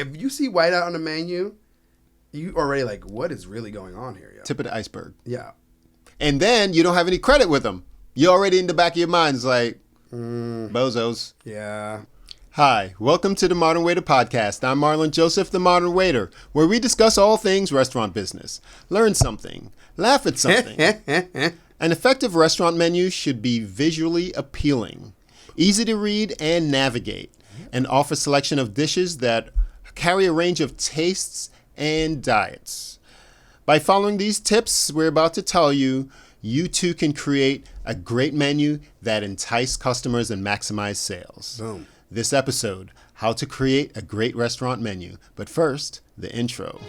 if you see whiteout on the menu, you already like, what is really going on here? Yo? Tip of the iceberg. Yeah. And then you don't have any credit with them. You're already in the back of your mind. It's like, bozos. Yeah. Hi, welcome to the Modern Waiter Podcast. I'm Marlon Joseph, the Modern Waiter, where we discuss all things restaurant business. Learn something. Laugh at something. An effective restaurant menu should be visually appealing, easy to read and navigate, and offer selection of dishes that carry a range of tastes and diets. By following these tips we're about to tell you, you too can create a great menu that entice customers and maximize sales. Boom. This episode, how to create a great restaurant menu. But first, the intro.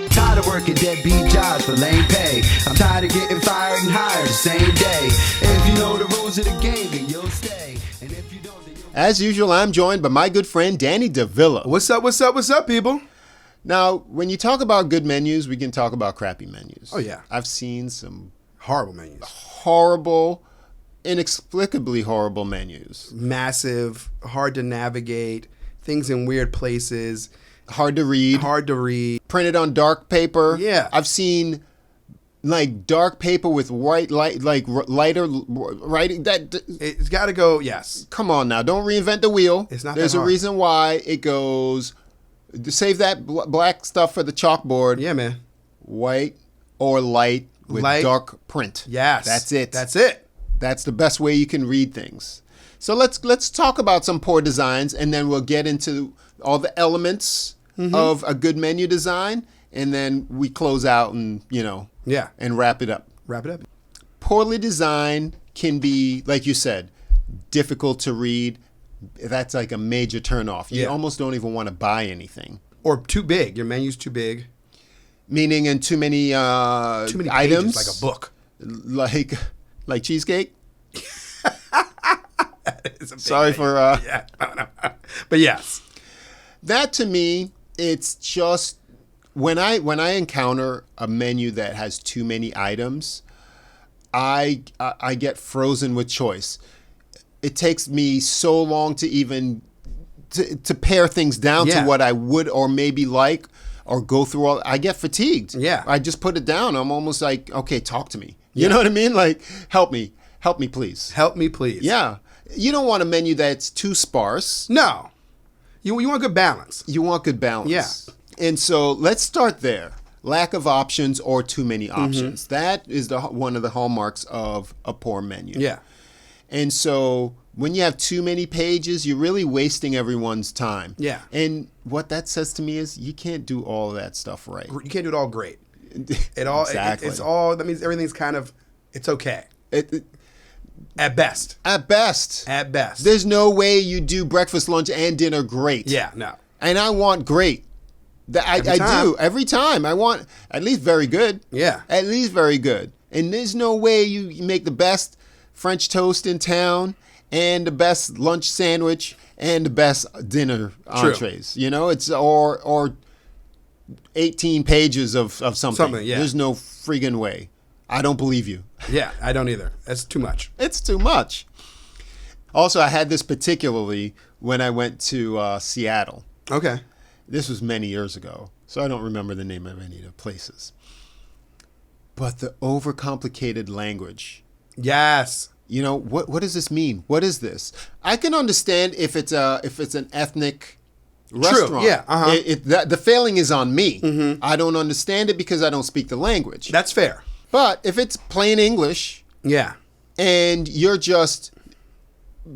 Tired of working deadbeat jobs for lame pay. I'm tired of getting fired and hired the same day. If you know the rules of the game, then you'll stay. And if you don't, then you'll... As usual, I'm joined by my good friend, Danny DeVilla. What's up, people? Now, when you talk about good menus, we can talk about crappy menus. Oh, yeah. I've seen some Horrible menus. horrible, inexplicably horrible menus. Massive, hard to navigate, things in weird places, Hard to read. Printed on dark paper. Yeah. I've seen like dark paper with white light, like lighter writing. It's got to go, yes. Come on now, don't reinvent the wheel. It's not There's that a hard. reason why it goes. Save that black stuff for the chalkboard. Yeah, man. White or light with Light. dark print. Yes. That's it. That's it. That's the best way you can read things. So let's talk about some poor designs, and then we'll get into all the elements of a good menu design, and then we close out and Yeah. and wrap it up. Wrap it up. Poorly designed can be, like you said, difficult to read. That's like a major turnoff. You Yeah. almost don't even want to buy anything. Or too big. Your menu's too big. Meaning in too many Too many items, pages, like a book. like cheesecake. It's a big Sorry menu. for Yeah. But yes. that. To me, it's just when I encounter a menu that has too many items, I get frozen with choice. It takes me so long to even to pare things down Yeah. to what I would or maybe like or go through all. I get fatigued. Yeah. I just put it down. I'm almost like, okay, talk to me. You know what I mean? Like, help me, please. Help me, please. Yeah. You don't want a menu that's too sparse. No. You want good balance. You want good balance. Yeah. And so let's start there. Lack of options or too many options. That is one of the hallmarks of a poor menu. Yeah. And so when you have too many pages, you're really wasting everyone's time. Yeah. And what that says to me is you can't do all of that stuff right. You can't do it all great. It all Exactly. it's all, that means everything's kind of, it's okay. At At best. best. There's no way you do breakfast, lunch, and dinner great. Yeah, no. And I want great. I time. do. Every time. I want at least very good. Yeah. At least very good. And there's no way you make the best French toast in town and the best lunch sandwich and the best dinner entrees. You know, it's or 18 pages of something. Something, yeah. There's no friggin' way. I don't believe you. Yeah, I don't either. That's too much. It's too much. Also, I had this particularly when I went to Seattle. Okay. This was many years ago, so I don't remember the name of any of the places. But the overcomplicated language. Yes. You know, what does this mean? What is this? I can understand if it's an ethnic restaurant. Yeah, uh-huh. The failing is on me. I don't understand it because I don't speak the language. That's fair. But if it's plain English Yeah. and you're just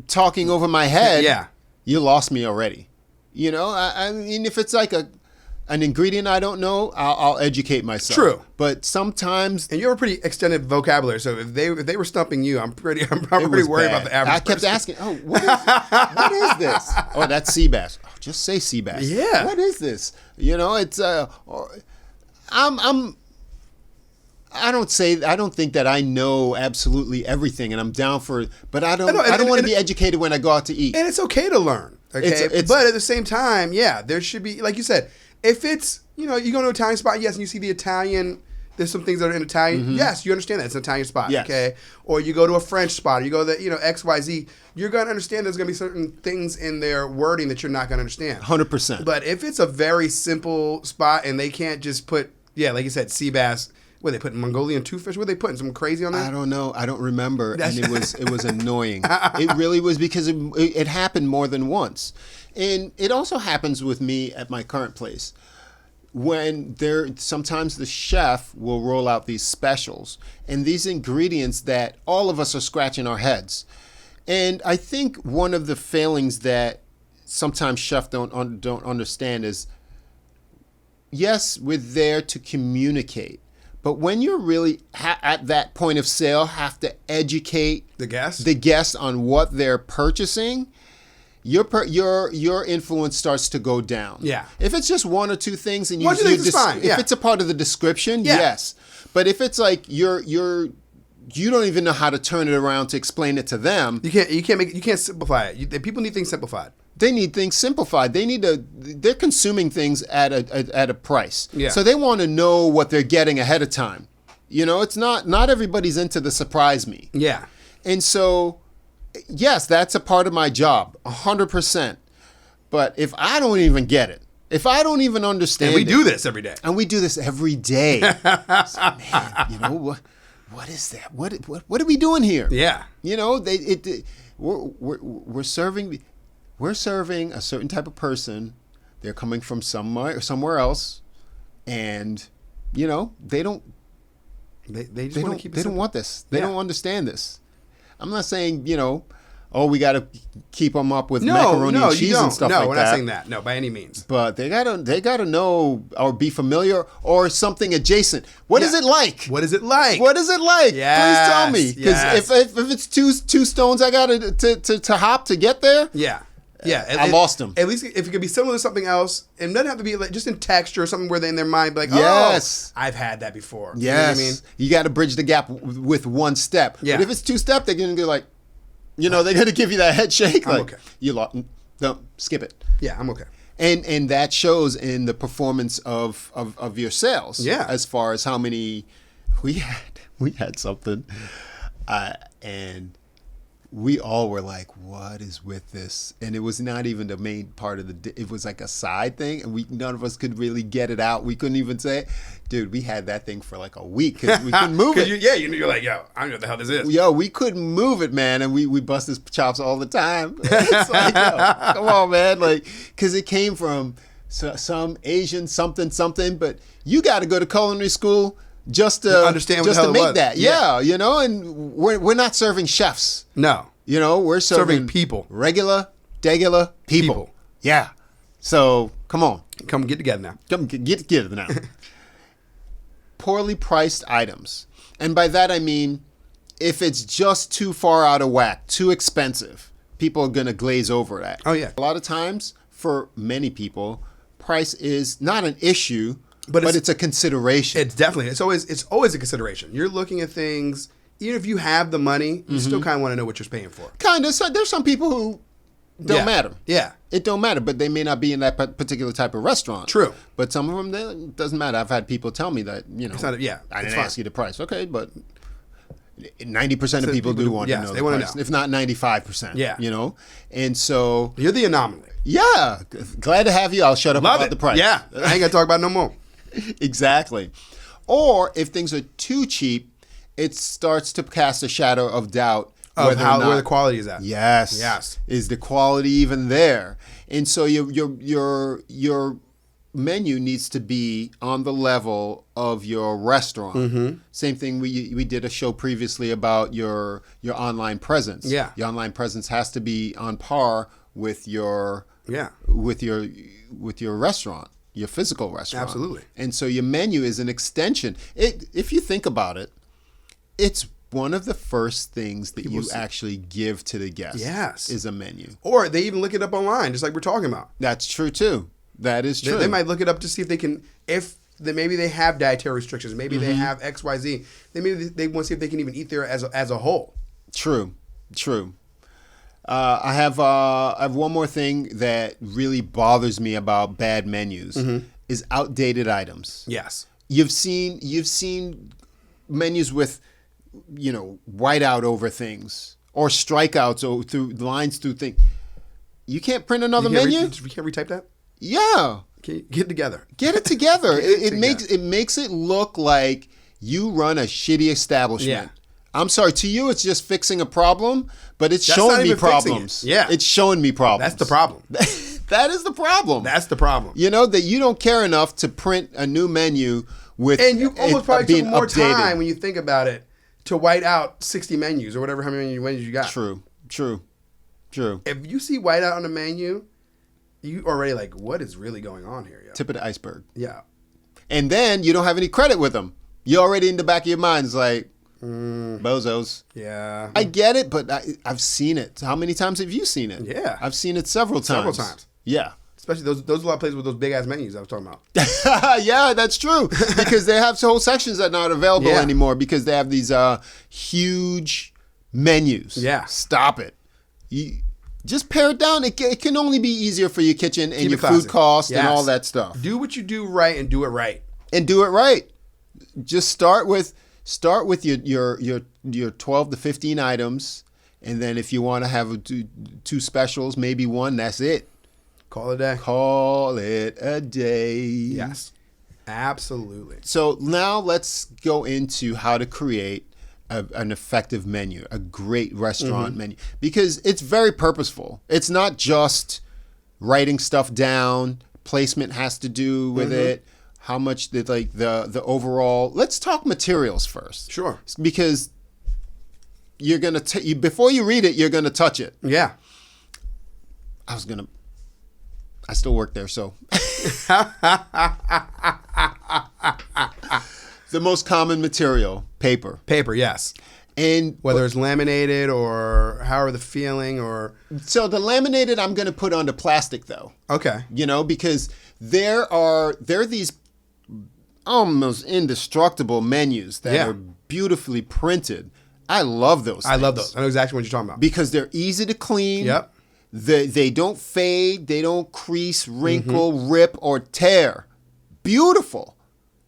talking over my head, Yeah. you lost me already. You know, I mean, if it's like an ingredient I don't know, I'll educate myself. True. But sometimes And you have a pretty extended vocabulary, so if they were stumping you, I'm pretty it worried was about bad. the average I kept person. asking, what is this? Oh, that's sea bass. Oh, just say sea bass. Yeah. What is this? You know, it's I don't think that I know absolutely everything, and I'm down for. But I don't want to be educated when I go out to eat. And it's okay to learn. Okay, It's- but at the same time, yeah, there should be, like you said, if it's, you go to an Italian spot, yes, and you see the Italian, there's some things that are in Italian. Yes, you understand that it's an Italian spot. Yes. Okay, or you go to a French spot, or you go to XYZ. You're gonna understand there's gonna be certain things in their wording that you're not gonna understand. 100%. But if it's a very simple spot and they can't just put, like you said, sea bass. What they putting Mongolian toothfish? What they putting some crazy on there? I don't know. I don't remember, and it was annoying. It really was because it happened more than once, and it also happens with me at my current place. When sometimes the chef will roll out these specials and these ingredients that all of us are scratching our heads. And I think one of the failings that sometimes chefs don't understand is, yes, we're there to communicate, but when you're really at that point of sale, have to educate the guest on what they're purchasing. Your influence starts to go down. Yeah. If it's just one or two things and it's fine. If it's a part of the description, yes. But if it's like you don't even know how to turn it around to explain it to them. You can't simplify it. People need things simplified. They need things simplified. They're consuming things at a price. Yeah. So they want to know what they're getting ahead of time. It's not everybody's into the surprise me. Yeah. And so, yes, that's a part of my job, 100%. But if I don't even get it, if I don't even understand and we do this every day. And we do this every day. So, man, what is that? What are we doing here? Yeah. We're serving a certain type of person. They're coming from somewhere else, and they don't. They just want to keep it simple. They don't want this. They don't understand this. I'm not saying, we got to keep them up with macaroni and cheese and stuff like that. No, we're not saying that. No, by any means. But they gotta know or be familiar or something adjacent. What is it like? What is it like? What is it like? Yes, Please tell me. Because if it's two stones I got to hop to get there. Yeah. Yeah, I lost them. At least if it could be similar to something else, and it doesn't have to be like just in texture or something where they in their mind be like, yes, I've had that before. Yes, you know what I mean, you got to bridge the gap with one step. Yeah. But if it's two step, they're gonna be like, they're gonna give you that head shake. I'm like, okay. You lost. No, skip it. Yeah, I'm okay. And that shows in the performance of your sales. Yeah. As far as how many we had something, and we all were like, what is with this? And it was not even the main part of it was like a side thing, and none of us could really get it out. We couldn't even say it. Dude, we had that thing for like a week because we couldn't move it. You're like, yo, I don't know what the hell this is. Yo, we couldn't move it, man, and we bust his chops all the time. It's like, yo, come on, man, like, because it came from some Asian something, but you got to go to culinary school just to understand just what to the hell make that. Yeah, and we're not serving chefs. No. We're serving people. Regular people. Yeah. So, come on. Come get together now. Come get together now. Poorly priced items. And by that I mean, if it's just too far out of whack, too expensive, people are going to glaze over that. Oh, yeah. A lot of times, for many people, price is not an issue, but it's a consideration. It's always a consideration. You're looking at things, even if you have the money, you still kind of want to know what you're paying for. Kind of. So there's some people who don't matter. Yeah. It don't matter, but they may not be in that particular type of restaurant. True. But some of them, it doesn't matter. I've had people tell me that, I didn't ask you the price. Okay, but 90% of people do want to know the price. If not 95%. Yeah. And so... You're the anomaly. Yeah. Glad to have you. I'll shut up about the price. Yeah. I ain't got to talk about it no more. Exactly. Or if things are too cheap, it starts to cast a shadow of doubt of where the quality is at. Yes. Is the quality even there? And so your menu needs to be on the level of your restaurant. Mm-hmm. Same thing. We did a show previously about your online presence. Yeah. Your online presence has to be on par with your restaurant. Your physical restaurant. Absolutely. And so your menu is an extension. If you think about it, it's one of the first things that you actually give to the guests. Yes. Is a menu. Or they even look it up online, just like we're talking about. That's true too. That is true. They might look it up to see if they can, maybe they have dietary restrictions, maybe they have XYZ. They want to see if they can even eat there as a whole. True. I have one more thing that really bothers me about bad menus is outdated items. Yes. you've seen menus with, whiteout over things or strikeouts through lines through things. You can't print another menu. You can't retype that. Yeah. Okay, get it together. Get it together. It makes it look like you run a shitty establishment. Yeah. I'm sorry, to you it's just fixing a problem, but it's showing me problems. Yeah. It's showing me problems. That's the problem. That is the problem. That's the problem. That you don't care enough to print a new menu with And you almost probably being took more updated. time when you think about it to white out 60 menus or whatever how many menus you got. True. If you see whiteout on a menu, you already like, what is really going on here? Yo? Tip of the iceberg. Yeah. And then you don't have any credit with them. You're already in the back of your mind. It's like, bozos. Yeah. I get it, but I've seen it. How many times have you seen it? Yeah. I've seen it several times. Yeah. Especially those a lot of places with those big ass menus I was talking about. Yeah, that's true. Because they have whole sections that are not available anymore because they have these huge menus. Yeah. Stop it. You just pare it down. It can only be easier for your kitchen and Keep your it classy. food cost and Yes. all that stuff. Do what you do right and do it right. And do it right. Just start with your 12 to 15 items, and then if you want to have two specials, maybe one, that's it. Call it a day. Call it a day. Yes. Absolutely. So now let's go into how to create an effective menu, a great restaurant menu, because it's very purposeful. It's not just writing stuff down. Placement has to do with it. How much the overall. Let's talk materials first. Sure. Because you're gonna before you read it, you're gonna touch it. Yeah. I still work there, so. The most common material, paper. Paper, yes. And Whether it's laminated or however the feeling or. so the laminated I'm going to put onto plastic though. Okay. Because there are these almost indestructible menus that are beautifully printed. I love those things. I love those. I know exactly what you're talking about. Because they're easy to clean. Yep. They don't fade. They don't crease, wrinkle, rip, or tear. Beautiful.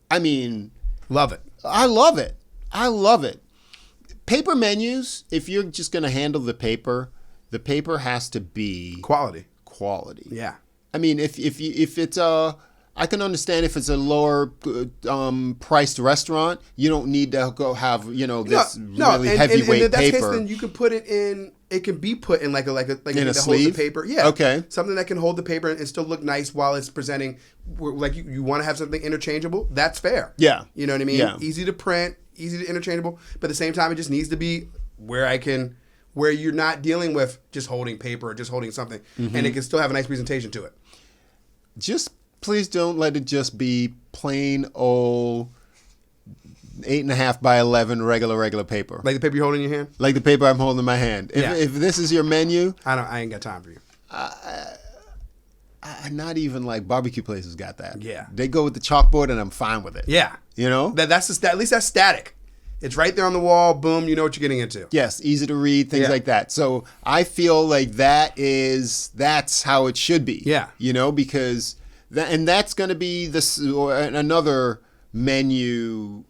I mean, Love it. I love it. I love it. Paper menus, if you're just going to handle the paper has to be Quality. quality. Yeah. I mean, if it's I can understand if it's a lower priced restaurant, you don't need to go have this really heavyweight in that paper. case, then you can put it in. It can be put in like a in a that holds sleeve? the paper. Yeah. Okay. Something that can hold the paper and still look nice while it's presenting. Like you want to have something interchangeable. That's fair. Yeah. You know what I mean? Yeah. Easy to print, easy to interchangeable, but at the same time, it just needs to be where you're not dealing with just holding paper or just holding something, and it can still have a nice presentation to it. Just please don't let it just be plain old 8.5 by 11 regular paper. Like the paper you hold in your hand. Like the paper I'm holding in my hand. If this is your menu, I ain't got time for you. not even like barbecue places got that. Yeah. They go with the chalkboard and I'm fine with it. Yeah. That's at least that's static. It's right there on the wall. Boom. You know what you're getting into. Yes, easy to read, things like that. So I feel like that's how it should be. Yeah. Because that's going to be another menu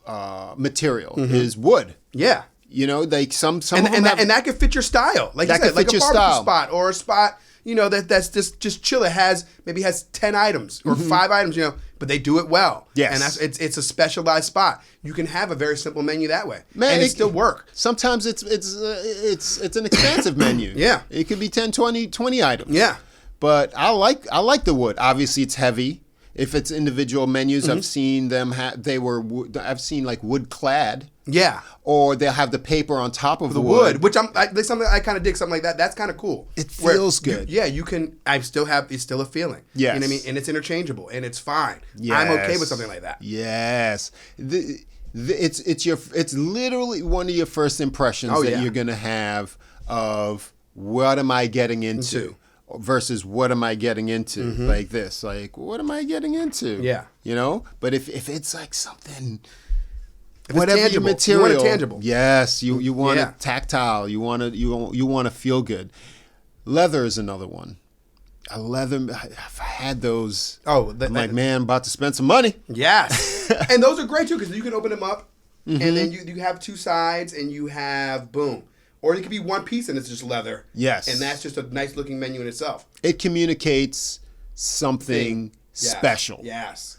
material is wood. Yeah. Like some And that could fit your style. Like That you said, could like fit a your barbecue style. spot or a spot, that's just chill. It has 10 items or 5 items, but they do it well. Yes. And it's a specialized spot. You can have a very simple menu that way. Man, and it still work. Sometimes it's an expansive menu. Yeah. It could be 10, 20 items. Yeah. But I like the wood. Obviously it's heavy. If it's individual menus, I've seen them I've seen like wood clad. Yeah. Or they'll have the paper on top of The wood, which there's something I kind of dig, something like that. That's kind of cool. It feels good. You can. It's still a feeling. Yes. You know what I mean? And it's interchangeable and it's fine. Yes. I'm okay with something like that. Yes. It's literally one of your first impressions that you're gonna have of what am I getting into versus what am I getting into like this. Like what am I getting into? Yeah. But if it's like something. If Whatever it's tangible, your material, you want it tangible. Yes, you want it tactile. You want to feel good. Leather is another one. A leather. I've had those. Oh, I'm like, man, I'm about to spend some money. Yes. And those are great too because you can open them up, and then you have two sides, and you have boom. Or it could be one piece and it's just leather. Yes. And that's just a nice looking menu in itself. It communicates something special. Yes.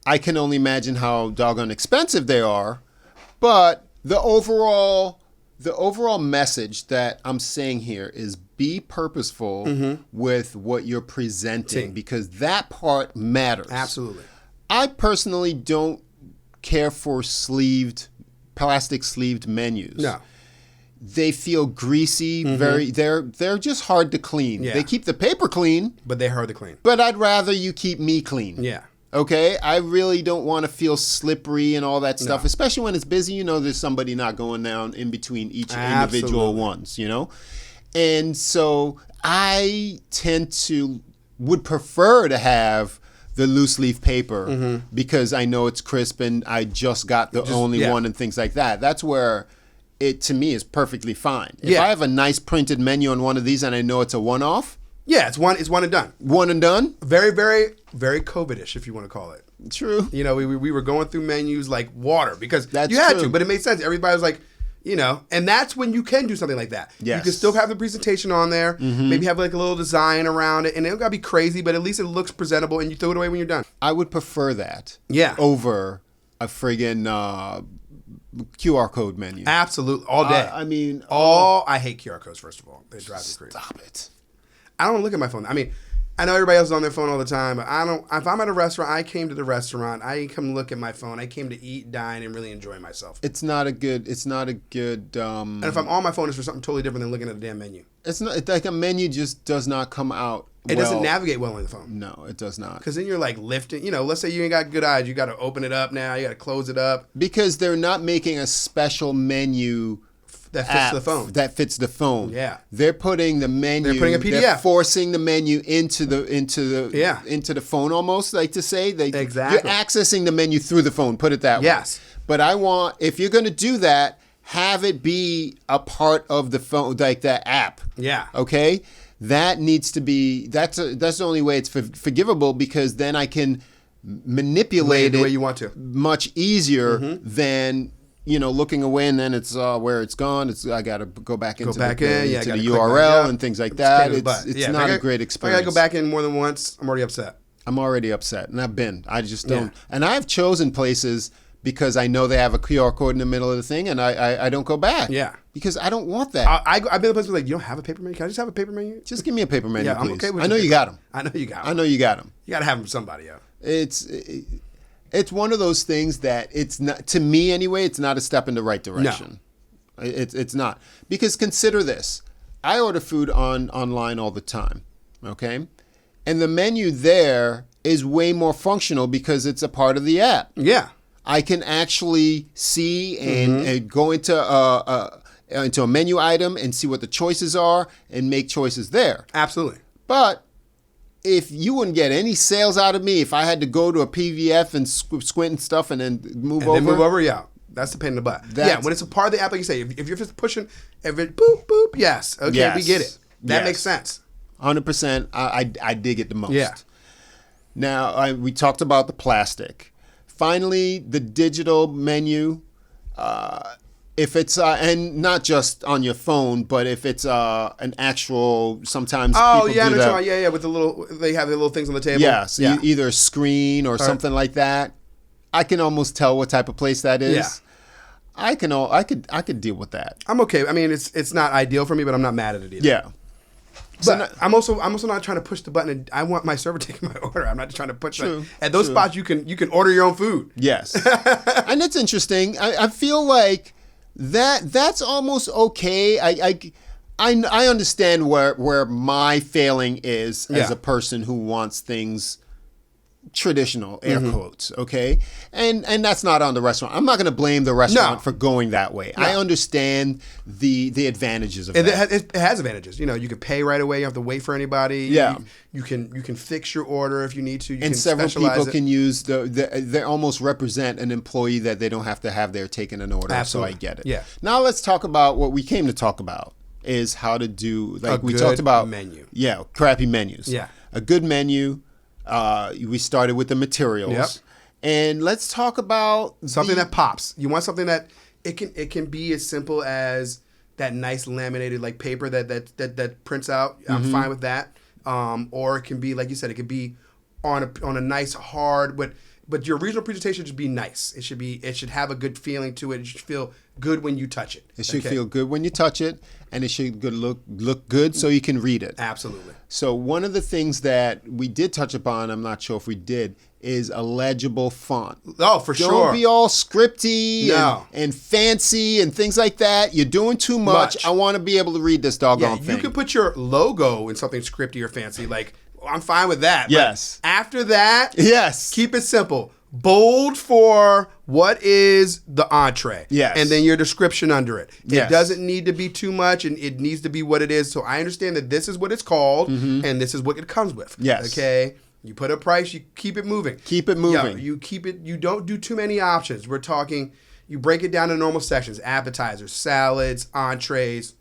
I can only imagine how doggone expensive they are, but the overall message that I'm saying here is be purposeful with what you're presenting because that part matters. Absolutely. I personally don't care for plastic sleeved menus. No. They feel greasy, they're just hard to clean. Yeah. They keep the paper clean, But they're hard to clean. but I'd rather you keep me clean. Yeah. Okay? I really don't want to feel slippery and all that stuff, especially when it's busy. There's somebody not going down in between each individual ones, And so I would prefer to have the loose leaf paper because I know it's crisp and I just got the only one and things like that. That's where it, to me, is perfectly fine. If I have a nice printed menu on one of these and I know it's a one-off. Yeah, it's one and done. One and done? Very, very, very COVID-ish, if you want to call it. True. We were going through menus like water because That's you had true. to, but it made sense. Everybody was like, and that's when you can do something like that. Yes. You can still have the presentation on there, maybe have like a little design around it, and it don't gotta be crazy, but at least it looks presentable and you throw it away when you're done. I would prefer that. Yeah. Over a friggin' QR code menu. Absolutely. All day. I hate QR codes, first of all. They drive me crazy. Stop it. I don't look at my phone. I mean, I know everybody else is on their phone all the time, but I don't. If I'm at a restaurant, I came to the restaurant. I come look at my phone. I came to eat, dine, and really enjoy myself. It's not a good. And if I'm on my phone, it's for something totally different than looking at the damn menu. It's not. It's like a menu just does not come out. It doesn't navigate well on the phone. No, it does not. Because then you're like lifting. Let's say you ain't got good eyes. You got to open it up now. You got to close it up. Because they're not making a special menu that fits the phone. That fits the phone. Yeah. They're putting the menu. They're putting a PDF. They're forcing the menu into the phone almost, like to say. Exactly. You're accessing the menu through the phone, put it that way. Yes. But if you're going to do that, have it be a part of the phone, like that app. Yeah. Okay? That needs to be, that's the only way it's forgivable because then I can manipulate it the way you want to. Much easier than, looking away and then it's where it's gone. I got to go back into the URL and things like that. It's not a great experience. If I got to go back in more than once, I'm already upset. I'm already upset. And I just don't. Yeah. And I've chosen places because I know they have a QR code in the middle of the thing, and I don't go back. Yeah. Because I don't want that. I've been to places like, you don't have a paper menu? Can I just have a paper menu? Just give me a paper menu, please. I'm okay with I know you got them. I know you got them. I know you got them. You got to have them from somebody, yo. It's one of those things that it's not, to me anyway, it's not a step in the right direction. No. It's not. Because consider this. I order food online all the time, okay? And the menu there is way more functional because it's a part of the app. Yeah. I can actually see and go into a menu item and see what the choices are and make choices there. Absolutely. But if you wouldn't get any sales out of me, if I had to go to a PVF and squint and stuff and then move over. Yeah. That's the pain in the butt. When it's a part of the app, like you say, if you're just pushing every boop, boop, yes. Okay, yes. We get it. That makes sense. 100%. I dig it the most. Yeah. Now, we talked about the plastic. Finally, the digital menu, if it's, and not just on your phone, but if it's an actual, sometimes people do that. Yeah, with they have the little things on the table. Yeah, so either a screen or something like that. I can almost tell what type of place that is. Yeah. I could deal with that. I'm okay. I mean, it's not ideal for me, but I'm not mad at it either. Yeah. But I'm also not trying to push the button. And I want my server taking my order. I'm not just trying to push it. At those spots, you can order your own food. Yes, and it's interesting. I feel like that's almost okay. I understand where my failing is as a person who wants things traditional, air quotes, okay? And that's not on the restaurant. I'm not going to blame the restaurant for going that way. No. I understand the advantages of that. It has advantages. You can pay right away. You don't have to wait for anybody. Yeah. You can fix your order if you need to. And several people can use they almost represent an employee that they don't have to have there taking an order. Absolutely. So I get it. Yeah. Now let's talk about what we came to talk about is how to do, like we talked about. Menu. Yeah, crappy menus. Yeah. A good menu. We started with the materials. Yep. And let's talk about something that pops. You want something that it can be as simple as that nice laminated like paper that prints out. I'm fine with that. Or it can be, like you said, it could be on a nice hard, but your original presentation should be nice. It should have a good feeling to it. It should feel good when you touch it. It should feel good when you touch it, and it should look good so you can read it. Absolutely. So one of the things that we did touch upon, I'm not sure if we did, is a legible font. Oh, for sure. Don't be all scripty and fancy and things like that. You're doing too much. I want to be able to read this doggone thing. You can put your logo in something scripty or fancy. Like, I'm fine with that. Yes. But after that, yes, keep it simple. Bold for what is the entree. Yes. And then your description under it. Yes. It doesn't need to be too much, and it needs to be what it is. So I understand that this is what it's called, and this is what it comes with. Yes. Okay? You put a price, you keep it moving. Keep it moving. You keep it, you don't do too many options. We're talking, you break it down to normal sections, appetizers, salads, entrees,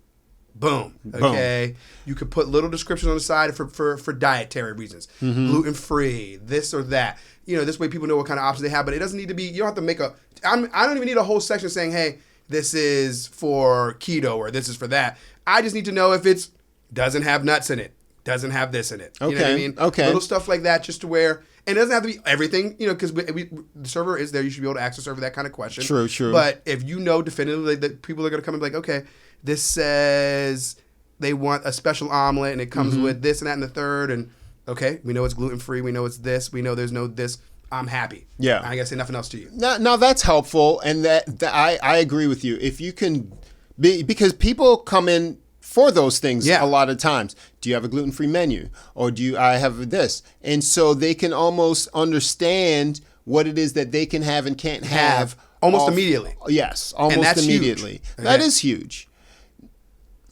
boom. Okay. Boom. You could put little descriptions on the side for dietary reasons. Gluten-free, this or that. This way people know what kind of options they have, but it doesn't need to be, you don't have to make I don't even need a whole section saying, hey, this is for keto or this is for that. I just need to know if it doesn't have nuts in it, doesn't have this in it. Okay. You know what I mean? Okay. Little stuff like that just to where, and it doesn't have to be everything, because the server is there. You should be able to ask the server that kind of question. True. But if you know definitively that people are going to come and be like, okay, this says they want a special omelet and it comes with this and that and the third, and okay, we know it's gluten-free, we know it's this, we know there's no this, I'm happy. Yeah. I gotta say nothing else to you. No, that's helpful, and that I agree with you. If you can be, because people come in for those things a lot of times. Do you have a gluten-free menu? Or I have this? And so they can almost understand what it is that they can have and can't have. Almost immediately. Yes, almost immediately. Huge. That is huge.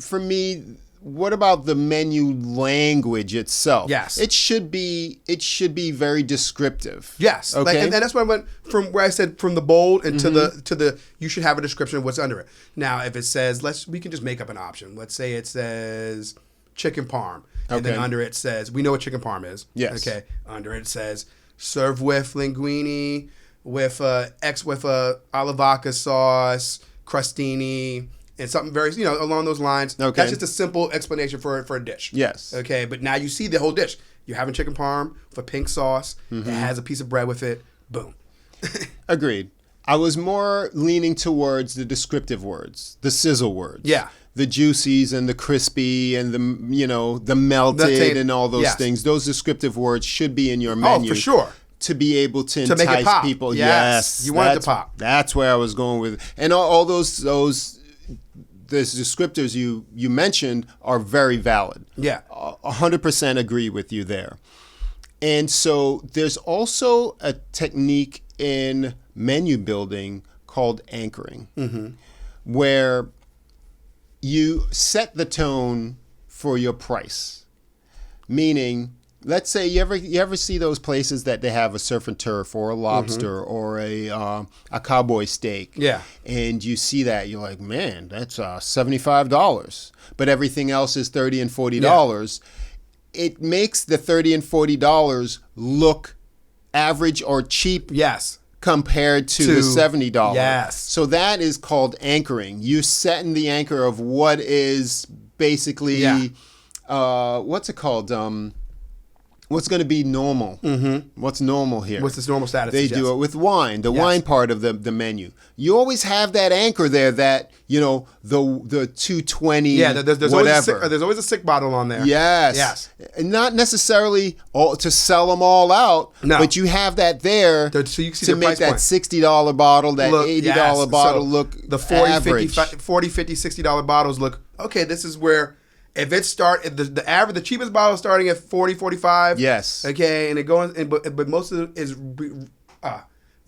For me, what about the menu language itself? Yes. It should be very descriptive. Yes. Okay. And that's why I went from where I said from the bold and to the you should have a description of what's under it. Now, if it says we can just make up an option. Let's say it says chicken parm. And then under it says, we know what chicken parm is. Yes. Okay. Under it says serve with linguine, with alavaca sauce, crostini, and something very, along those lines. Okay. That's just a simple explanation for a dish. Yes. Okay, but now you see the whole dish. You're having chicken parm with a pink sauce. It has a piece of bread with it. Boom. Agreed. I was more leaning towards the descriptive words, the sizzle words. Yeah. The juicies and the crispy and the melted and all those things. Those descriptive words should be in your menu. Oh, for sure. To be able to entice make it pop. people. Yes. You want it to pop. That's where I was going with it. And all those the descriptors you mentioned are very valid. Yeah. 100% agree with you there. And so there's also a technique in menu building called anchoring, where you set the tone for your price. Meaning, let's say you ever see those places that they have a surf and turf or a lobster or a cowboy steak. Yeah. And you see that, you're like, man, that's $75. But everything else is $30 and $40. It makes the $30 and $40 look average or cheap. Yes. Compared to the $70. Yes. So that is called anchoring. You're setting the anchor of what is basically, what's it called? What's going to be normal? What's normal here? What's this normal status? They do it with wine, the wine part of the menu. You always have that anchor there that, the 220, there's whatever. There's always a sick bottle on there. Yes. And not necessarily to sell them all out, but you have that there so you can see to the make price that point. $60 bottle, that $80 bottle look the 40, average. 40, $50, $60 bottles look, okay, this is where... If the cheapest bottle is starting at 40, 45. Yes. Okay, and it goes, but most of it is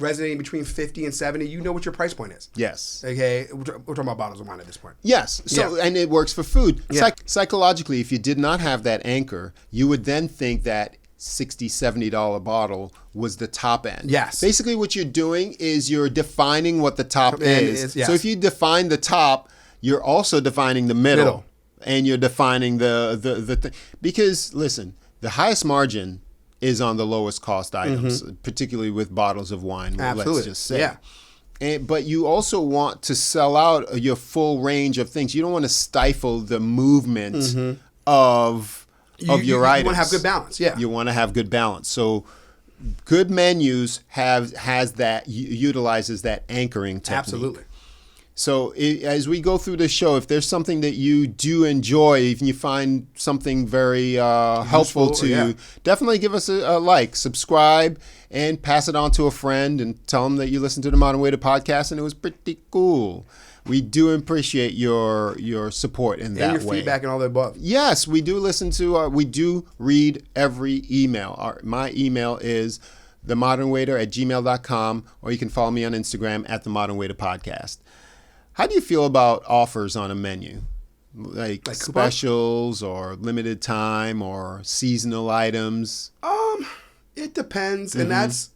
resonating between 50 and 70. You know what your price point is. Yes. Okay, we're talking about bottles of wine at this point. Yes. So and it works for food. Psychologically, if you did not have that anchor, you would then think that $60, $70 bottle was the top end. Yes. Basically, what you're doing is you're defining what the top is. Yes. So if you define the top, you're also defining the middle. And you're defining the thing. Because, listen, the highest margin is on the lowest cost items, particularly with bottles of wine. Absolutely. Let's just say. Yeah. But you also want to sell out your full range of things. You don't want to stifle the movement of your items. You want to have good balance. Yeah. You want to have good balance. So good menus utilizes that anchoring technique. Absolutely. So as we go through the show, if there's something that you do enjoy, if you find something very helpful to you, definitely give us a like, subscribe, and pass it on to a friend and tell them that you listened to the Modern Waiter podcast and it was pretty cool. We do appreciate your support in that way. And your feedback and all the above. Yes, we do listen to, we do read every email. My email is themodernwaiter@gmail.com, or you can follow me on Instagram at the Modern Waiter Podcast. How do you feel about offers on a menu? Like specials or limited time or seasonal items? It depends. And that's,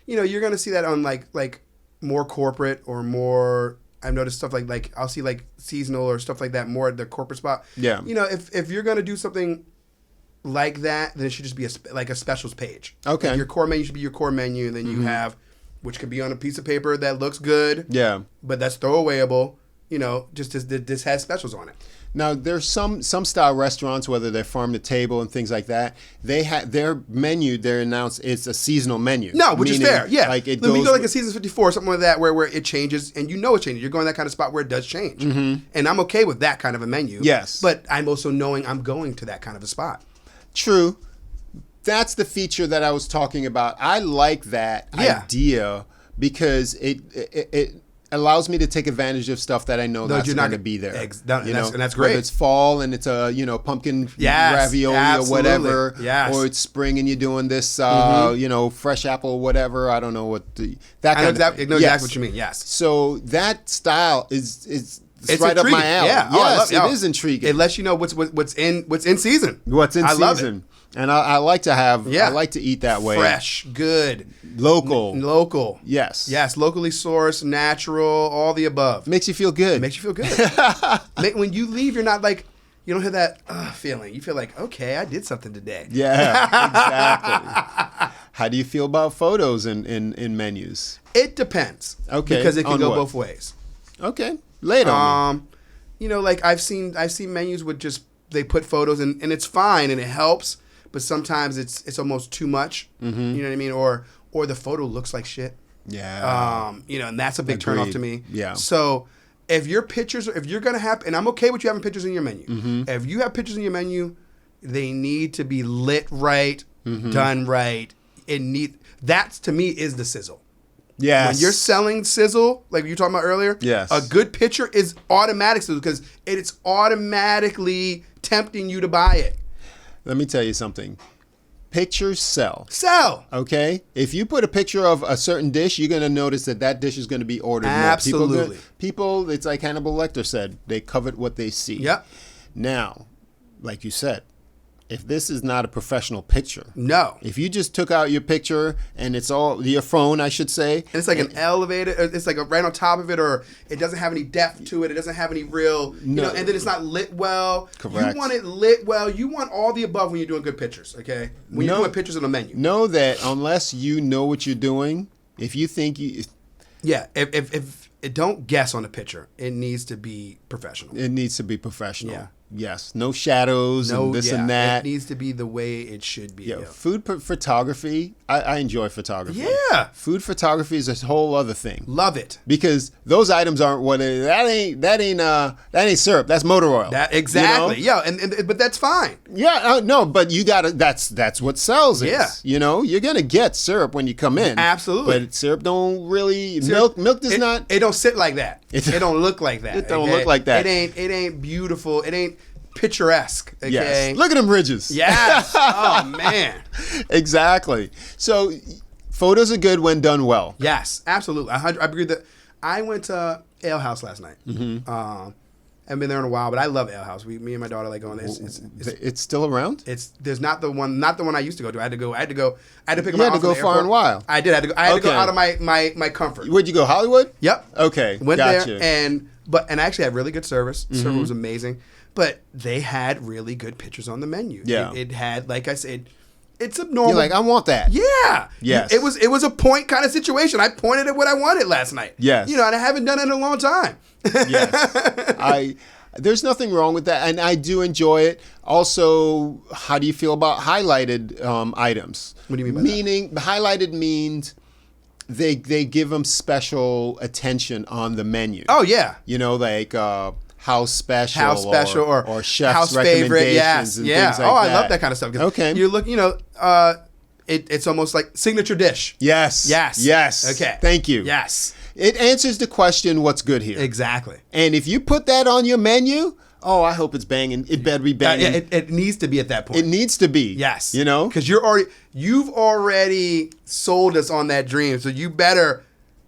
you're going to see that on like more corporate or more, I've noticed stuff like I'll see like seasonal or stuff like that more at the corporate spot. Yeah. If you're going to do something like that, then it should just be a specials page. Okay. Like your core menu should be your core menu, and then you have, which could be on a piece of paper that looks good. Yeah. But that's throwawayable. Just this has specials on it. Now, there's some style restaurants, whether they're farm to table and things like that, they have their menu. They're announced it's a seasonal menu. No, which is fair. Yeah, like it Let me goes go like a season 54, something like that, where it changes, and it changes. You're going to that kind of spot where it does change, and I'm okay with that kind of a menu. Yes, but I'm also knowing I'm going to that kind of a spot. True. That's the feature that I was talking about. I like that idea because it allows me to take advantage of stuff that I know that's going to be there. And that's great. Whether it's fall and it's a pumpkin ravioli or whatever, or it's spring and you're doing this fresh apple or whatever. I don't know what that kind of thing. I know exactly what you mean. Yes. So that style is it's right intriguing. Up my alley. Yeah. Yes, it is intriguing. It lets you know what's in season. What's in season. Love it. And I like to have. I like to eat that way. Fresh, good, local. Yes. Locally sourced, natural, all the above. Makes you feel good. When you leave, you're not like, you don't have that feeling. You feel like, okay, I did something today. Yeah, exactly. How do you feel about photos in menus? It depends. Okay. Because it can go both ways. Okay. Lay it on me. Like I've seen menus with just they put photos and it's fine and it helps. But sometimes it's almost too much. You know what I mean? Or the photo looks like shit. Yeah. And that's a big turnoff to me. Yeah. So if you're going to have, and I'm okay with you having pictures in your menu. If you have pictures in your menu, they need to be lit right, done right. That to me is the sizzle. Yes. When you're selling sizzle, like you were talking about earlier, yes, a good picture is automatic sizzle because it's automatically tempting you to buy it. Let me tell you something. Pictures sell. Okay? If you put a picture of a certain dish, you're going to notice that dish is going to be ordered more. Absolutely. People, it's like Hannibal Lecter said, they covet what they see. Yep. Now, like you said, if this is not a professional picture. No. If you just took out your picture and it's all, your phone, I should say. And it's like an elevated, it's like right on top of it, or it doesn't have any depth to it. It doesn't have any real, and then it's not lit well. Correct. You want it lit well. You want all the above when you're doing good pictures, okay? When you're doing pictures on a menu. Know that unless you know what you're doing, if you think you... Yeah, if don't guess on the picture. It needs to be professional. It needs to be professional. Yeah. Yes. No shadows and this and that. It needs to be the way it should be. Yeah. Food photography. I enjoy photography. Yeah. Food photography is a whole other thing. Love it. Because those items aren't that ain't syrup. That's motor oil. Exactly. Yeah. But that's fine. Yeah. No. But you gotta. That's what sells it. Yeah. You're gonna get syrup when you come in. Absolutely. But syrup don't really. Milk does not. It don't sit like that. It don't look like that. It don't look like that. It ain't beautiful. It ain't picturesque. Okay. Yes. Look at them ridges. Yes. Oh man. Exactly. So photos are good when done well. Yes, absolutely. I agree that. I went to Ale House last night. Haven't been there in a while, but I love Ale House. Me and my daughter like going there. It's still around? There's not the one I used to go to. I had to pick up. You had to go far and wild. I did. I had to go out of my comfort. Where'd you go? Hollywood? Yep. Okay. Went gotcha. there and I actually had really good service. Service was amazing, but they had really good pictures on the menu. Yeah. It had, like I said, it's a normal. You're like, I want that. Yeah. Yes. It was a point kind of situation. I pointed at what I wanted last night. Yes. And I haven't done it in a long time. Yes. There's nothing wrong with that, and I do enjoy it. Also, how do you feel about highlighted items? What do you mean by that? Meaning, highlighted means they give them special attention on the menu. Oh yeah. Like house special, or chef's house recommendations favorite. Yes. and Yeah. things like I that. love that kind of stuff. 'Cause Okay. You look. It's almost like signature dish. Yes. Yes. Yes. Okay. Thank you. Yes. It answers the question, what's good here? Exactly. And if you put that on your menu, I hope it's banging. It better be banging. It needs to be at that point. It needs to be. Yes. Because you've already sold us on that dream, so you better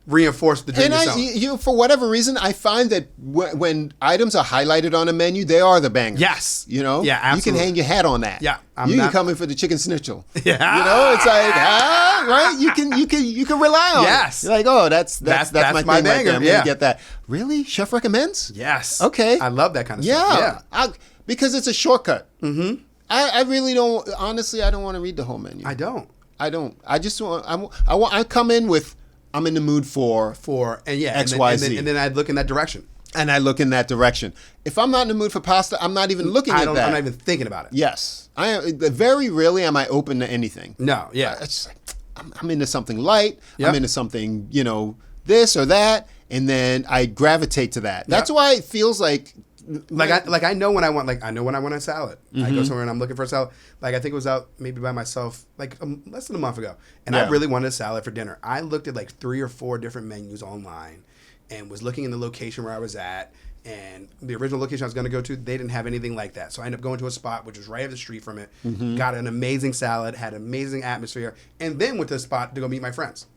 reinforce the dream yourself. And for whatever reason, I find that when items are highlighted on a menu, they are the bangers. Yes. Yeah, absolutely. You can hang your hat on that. Yeah. You can come in for the chicken schnitzel. Yeah. It's like, right? You can rely on Yes. it. You're like, that's my thing banger. right there. I'm Yeah. gonna get that. Really? Chef recommends? Yes. Okay. I love that kind of stuff. Yeah. Because it's a shortcut. Mm-hmm. I really don't. Honestly, I don't want to read the whole menu. I don't. I just want. I come in with. I'm in the mood for X, Y, Z. And then I'd look in that direction. And I look in that direction. If I'm not in the mood for pasta, I'm not even looking at that. I'm not even thinking about it. Yes. Very rarely am I open to anything. No, yeah. It's just like, I'm into something light. Yep. I'm into something, this or that. And then I gravitate to that. That's why it feels like... I know when I want a salad. Mm-hmm. I go somewhere and I'm looking for a salad. I think it was out maybe by myself less than a month ago, and I really wanted a salad for dinner. I looked at 3 or 4 different menus online, and was looking in the location where I was at. And the original location I was going to go to, they didn't have anything like that. So I ended up going to a spot which was right up the street from it. Mm-hmm. Got an amazing salad, had an amazing atmosphere, and then went to the spot to go meet my friends.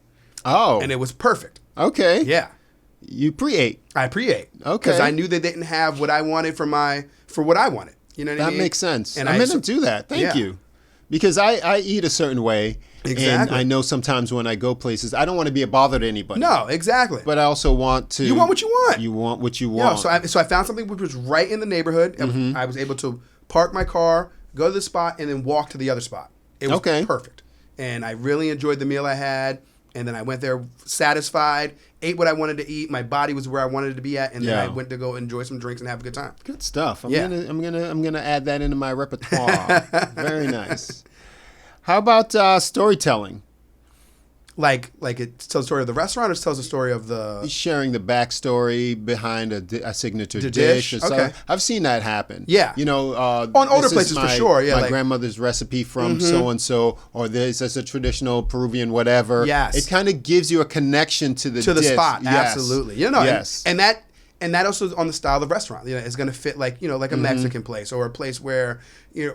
Oh, and it was perfect. Okay, yeah. You pre-ate. I pre-ate. Okay. Because I knew they didn't have what I wanted for what I wanted. You know what I mean? That makes sense. And I'm going to do that. Thank you. Because I eat a certain way. Exactly. And I know sometimes when I go places, I don't want to be a bother to anybody. No, exactly. But I also want to... You want what you want. You want what you want. So I found something which was right in the neighborhood. Mm-hmm. I was able to park my car, go to the spot, and then walk to the other spot. It was perfect. And I really enjoyed the meal I had. And then I went there satisfied, ate what I wanted to eat. My body was where I wanted it to be at, and then I went to go enjoy some drinks and have a good time. Good stuff. I'm gonna add that into my repertoire. Very nice. How about storytelling? Like it tells the story of the restaurant, or tells the story of the... Sharing the backstory behind a signature dish. Okay. I've seen that happen. Yeah. On older places for sure. Yeah, my grandmother's recipe from so-and-so, or this is a traditional Peruvian whatever. Yes. It kind of gives you a connection to the dish. Spot. Yes. Absolutely. Yes. And that also is on the style of restaurant. It's going to fit like a Mexican place, or a place where,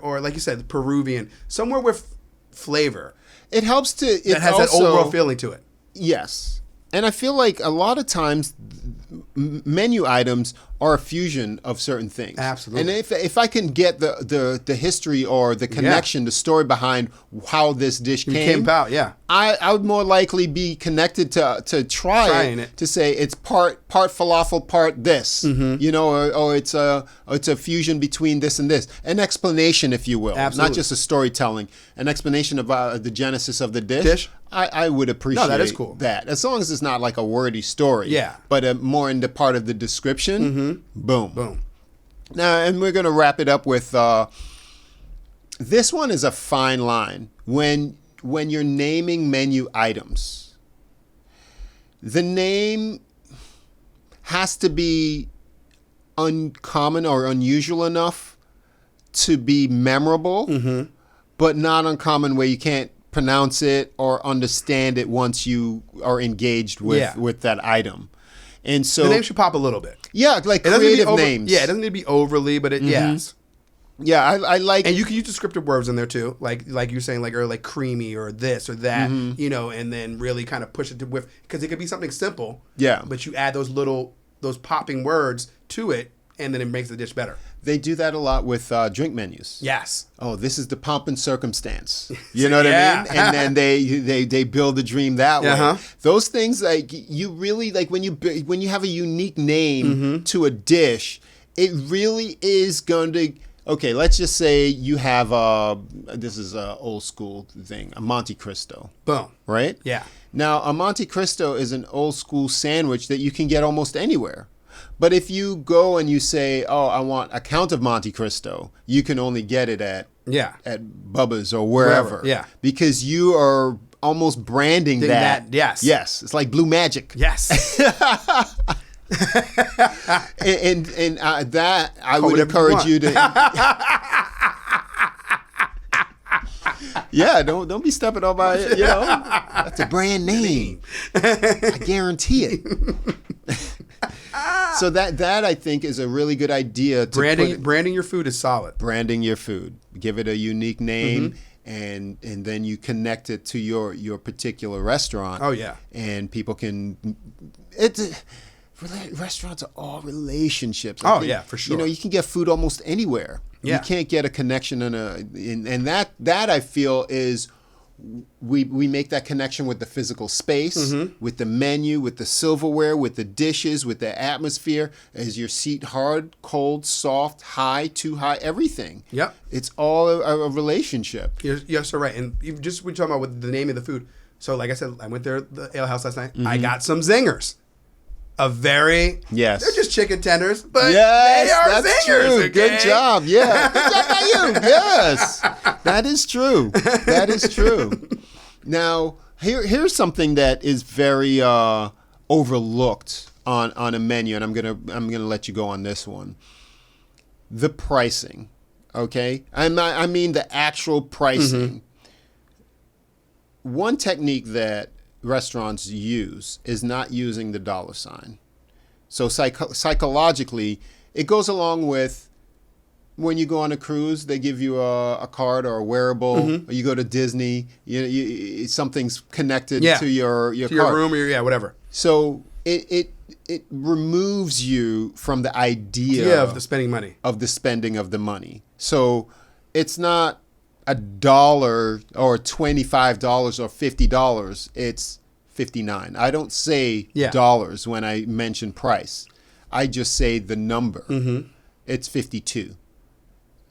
or like you said, Peruvian, somewhere with flavor. It helps to... It has also, that old world feeling to it. Yes. And I feel like a lot of times menu items are a fusion of certain things. Absolutely. And if I can get the history or the connection, the story behind how this dish came about, yeah. I would more likely be connected to trying it, to say it's part falafel, part this, or it's a fusion between this and this. An explanation, if you will. Absolutely. Not just a storytelling. An explanation about the genesis of the dish. I would appreciate that is cool. that. As long as it's not like a wordy story. Yeah. But more in the part of the description. Mm-hmm. Boom. Boom. Now, and we're going to wrap it up with, this one is a fine line. When you're naming menu items, the name has to be uncommon or unusual enough to be memorable, but not uncommon where you can't pronounce it or understand it once you are engaged with that item. And so the name should pop a little bit. Yeah, like creative names. Yeah, it doesn't need to be overly, but yes. Yeah, I like... And you can use descriptive words in there too, like you're saying, like creamy or this or that, and then really kind of push it to because it could be something simple. Yeah. But you add those popping words to it, and then it makes the dish better. They do that a lot with drink menus. Yes. Oh, this is the pomp and circumstance. You know what I mean? And then they build the dream that way. Those things, like, you really, like, when you have a unique name to a dish, it really is going to... okay, let's just say you have this is a old school thing, a Monte Cristo. Boom. Right? Yeah. Now, a Monte Cristo is an old school sandwich that you can get almost anywhere. But if you go and you say, oh, I want a count of Monte Cristo, you can only get it at Bubba's or wherever. Yeah. Because you are almost branding that. Yes. Yes. It's like blue magic. Yes. and that I would encourage you to. Yeah, don't be stepping on my, that's a brand name. I guarantee it. So that I think is a really good idea. Branding your food is solid. Branding your food. Give it a unique name. And then you connect it to your particular restaurant. Oh, yeah. And people can... Restaurants are all relationships. Yeah, for sure. You can get food almost anywhere. Yeah. You can't get a connection and that I feel is we make that connection with the physical space, with the menu, with the silverware, with the dishes, with the atmosphere. Is your seat hard, cold, soft, high, too high, everything. Yep. It's all a relationship. You're so right. And even just we're talking about with the name of the food. So like I said, I went there the ale house last night. I got some zingers. They're just chicken tenders, but they are zingers. True. Okay? Good job. Yeah. Good job by you. Yes. That is true. That is true. Now, here's something that is very overlooked on a menu, and I'm gonna let you go on this one. The pricing. Okay? I mean the actual pricing. One technique that restaurants use is not using the dollar sign. So psychologically, it goes along with when you go on a cruise, they give you a card or a wearable. Or you go to Disney, something's connected to your to card. your room or whatever. So it removes you from the idea of the spending money. Of the spending of the money. So it's not $1 or $25 or $50, it's $59. I don't say dollars when I mention price. I just say the number. It's $52,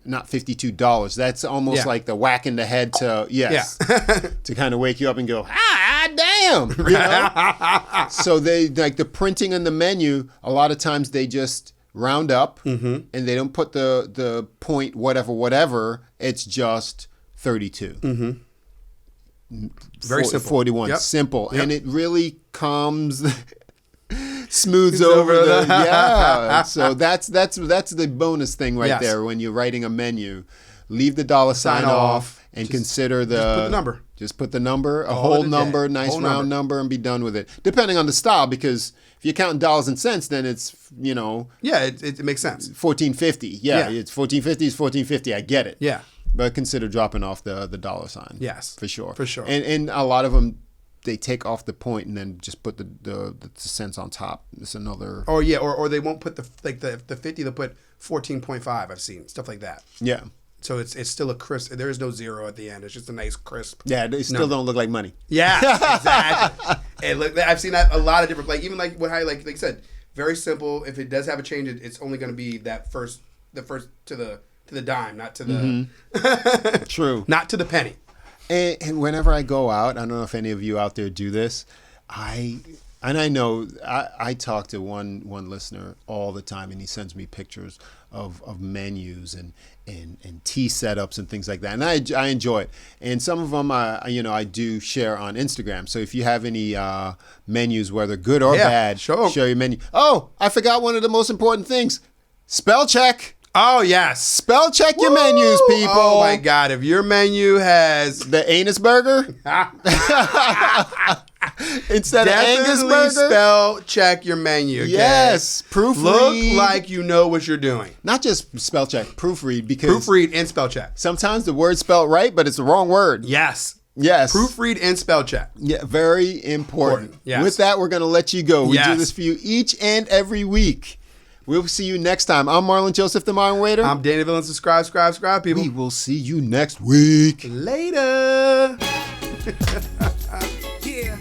not $52. That's almost like the whack in the head to to kind of wake you up and go, damn. So they like the printing on the menu. A lot of times they just round up and they don't put the point whatever. It's just 32. Very simple. 41. Simple. And it really comes smooths over the So that's the bonus thing right there when you're writing a menu. Leave the dollar sign off and consider just put the number. Just put the number, a whole number, nice round number, and be done with it. Depending on the style, because if you're counting dollars and cents, then it's, it makes sense. $14.50. It's $14.50, it's $14.50. I get it. Yeah. But consider dropping off the dollar sign. Yes. For sure. For sure. And a lot of them, they take off the point and then just put the cents on top. It's another... Oh, yeah. Or they won't put the 50, they'll put 14.5. I've seen stuff like that. Yeah. So it's still a crisp. There is no zero at the end. It's just a nice crisp. Yeah, they still don't look like money. Yeah, exactly. And look, I've seen that a lot of different, like I said, very simple. If it does have a change, it's only going to be the first to the dime, not to the True, not to the penny. And whenever I go out, I don't know if any of you out there do this. I know I talk to one listener all the time, and he sends me pictures of menus and tea setups and things like that, and I enjoy it. And some of them I do share on Instagram. So if you have any menus, whether good or bad, share your menu. Oh, I forgot one of the most important things: spell check. Oh, yes. Spell check your menus, people. Oh, my God. If your menu has... the anus burger instead of Angus burger. Spell check your menu. Okay? Yes. Proofread. Look like you know what you're doing. Not just spell check, proofread. Because proofread and spell check. Sometimes the word's spelled right, but it's the wrong word. Yes. Yes. Proofread and spell check. Yeah, very important. Yes. With that, we're going to let you go. We do this for you each and every week. We'll see you next time. I'm Marlon Joseph, the Modern Waiter. I'm Danny Villain. Subscribe, people. We will see you next week. Later. Yeah.